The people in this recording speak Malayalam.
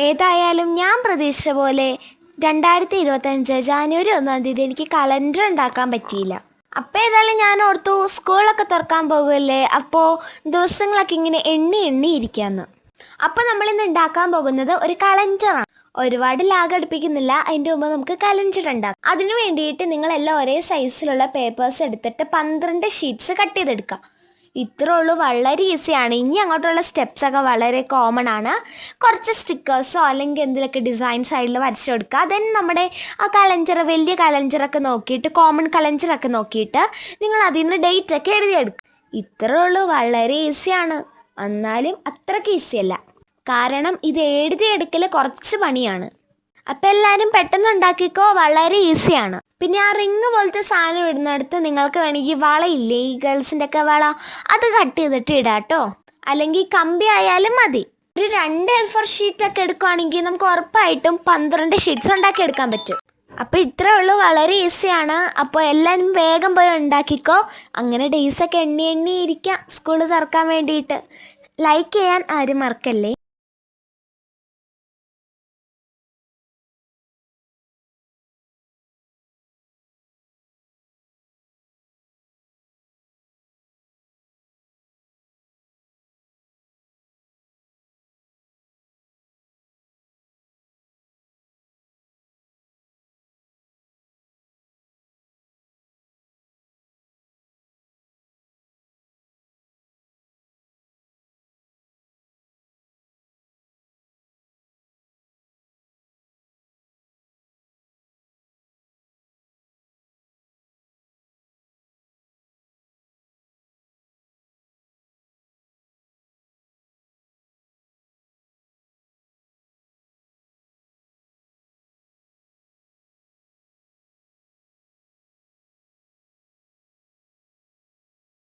ഏതായാലും ഞാൻ പ്രതീക്ഷിച്ച പോലെ 2025 ജാനുവരി 1-ാം തീയതി എനിക്ക് കലണ്ടർ ഉണ്ടാക്കാൻ പറ്റിയില്ല. അപ്പോൾ ഏതായാലും ഞാൻ ഓർത്തു സ്കൂളൊക്കെ തുറക്കാൻ പോകുമല്ലേ, അപ്പോൾ ദിവസങ്ങളൊക്കെ ഇങ്ങനെ എണ്ണി എണ്ണി ഇരിക്കാമെന്ന്. അപ്പോൾ നമ്മളിന്ന് ഉണ്ടാക്കാൻ പോകുന്നത് ഒരു കലണ്ടറാണ്. ഒരുപാട് ലാഗ് അടുപ്പിക്കുന്നില്ല, അതിൻ്റെ മുമ്പ് നമുക്ക് കലണ്ടർ ഉണ്ടാക്കാം. അതിനു വേണ്ടിയിട്ട് നിങ്ങളെല്ലാം ഒരേ സൈസിലുള്ള പേപ്പേഴ്സ് എടുത്തിട്ട് 12 ഷീറ്റ്സ് കട്ട് ചെയ്തെടുക്കുക. ഇത്രേ ഉള്ളൂ, വളരെ ഈസിയാണ്. ഇനി അങ്ങോട്ടുള്ള സ്റ്റെപ്സൊക്കെ വളരെ കോമൺ ആണ്. കുറച്ച് സ്റ്റിക്കേഴ്സോ അല്ലെങ്കിൽ എന്തെങ്കിലുമൊക്കെ ഡിസൈൻ സൈഡിൽ വരച്ചു കൊടുക്കുക. ദെൻ നമ്മുടെ ആ കലണ്ടർ, വലിയ കലണ്ടറൊക്കെ നോക്കിയിട്ട്, കോമൺ കലണ്ടറൊക്കെ നോക്കിയിട്ട് നിങ്ങൾ അതിൽ നിന്ന് ഡേറ്റൊക്കെ എഴുതിയെടുക്കുക. ഇത്രേ ഉള്ളൂ, വളരെ ഈസിയാണ്. എന്നാലും അത്രയ്ക്ക് ഈസിയല്ല, കാരണം ഇത് എഴുതിയെടുക്കൽ കുറച്ച് പണിയാണ്. അപ്പം എല്ലാവരും പെട്ടെന്ന് ഉണ്ടാക്കിക്കോ, വളരെ ഈസിയാണ്. പിന്നെ ആ റിങ് പോലത്തെ സാധനം ഇടുന്നിടത്ത് നിങ്ങൾക്ക് വേണമെങ്കിൽ വളയില്ലേ, ഈ ഗേൾസിൻ്റെ ഒക്കെ വള, അത് കട്ട് ചെയ്തിട്ട് ഇടാം കേട്ടോ. അല്ലെങ്കിൽ കമ്പി ആയാലും മതി. ഒരു 2 A4 ഷീറ്റൊക്കെ എടുക്കുകയാണെങ്കിൽ നമുക്ക് ഉറപ്പായിട്ടും 12 ഷീറ്റ്സ് ഉണ്ടാക്കിയെടുക്കാൻ പറ്റും. അപ്പോൾ ഇത്രേ ഉള്ളൂ, വളരെ ഈസിയാണ്. അപ്പോൾ എല്ലാവരും വേഗം പോയി ഉണ്ടാക്കിക്കോ. അങ്ങനെ ഡേയ്സൊക്കെ എണ്ണി എണ്ണി ഇരിക്കാം സ്കൂൾ തുറക്കാൻ വേണ്ടിയിട്ട്. ലൈക്ക് ചെയ്യാൻ ആരും മറക്കല്ലേ.